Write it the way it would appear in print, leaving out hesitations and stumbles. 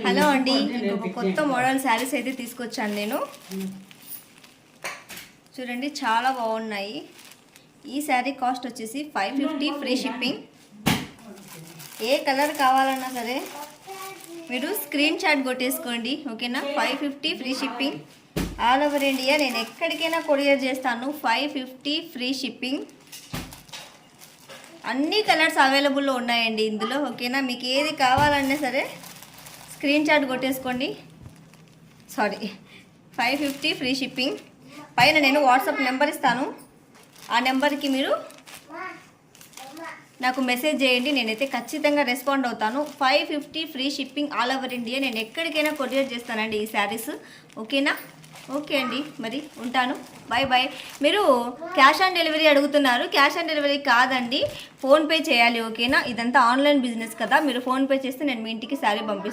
Hello అండి, ఇంకొక కొత్త మోడల్ శారీస్ అయితే తీసుకొచ్చాను నేను. చూడండి, చాలా బాగున్నాయి. ఈ శారీ కాస్ట్ వచ్చేసి 550 ఫ్రీ షిప్పింగ్. ఏ కలర్ కావాలన్నా సరే మీరు స్క్రీన్ షాట్ కొట్టేసుకోండి, ఓకేనా. 550 free shipping all over India. నేను ఎక్కడికైనా కొరియర్ చేస్తాను. 550 ఫ్రీ షిప్పింగ్. అన్ని కలర్స్ అవైలబుల్లో ఉన్నాయండి ఇందులో, ఓకేనా. మీకు ఏది కావాలన్నా సరే స్క్రీన్ షాట్ కొట్టేసుకోండి. 550 free shipping. పైన నేను వాట్సాప్ నెంబర్ ఇస్తాను, ఆ నెంబర్కి మీరు నాకు మెసేజ్ చేయండి, నేనైతే ఖచ్చితంగా రెస్పాండ్ అవుతాను. 550 free shipping all over India. నేను ఎక్కడికైనా కొరియర్ చేస్తానండి ఈ శారీస్, ఓకేనా. ఓకే అండి, మరి ఉంటాను. Bye bye. మీరు క్యాష్ ఆన్ డెలివరీ అడుగుతున్నారు. క్యాష్ ఆన్ డెలివరీ కాదండి, ఫోన్పే చేయాలి, ఓకేనా. ఇదంతా ఆన్లైన్ బిజినెస్ కదా, మీరు ఫోన్పే చేస్తే నేను మీ ఇంటికి శారీ పంపిస్తాను.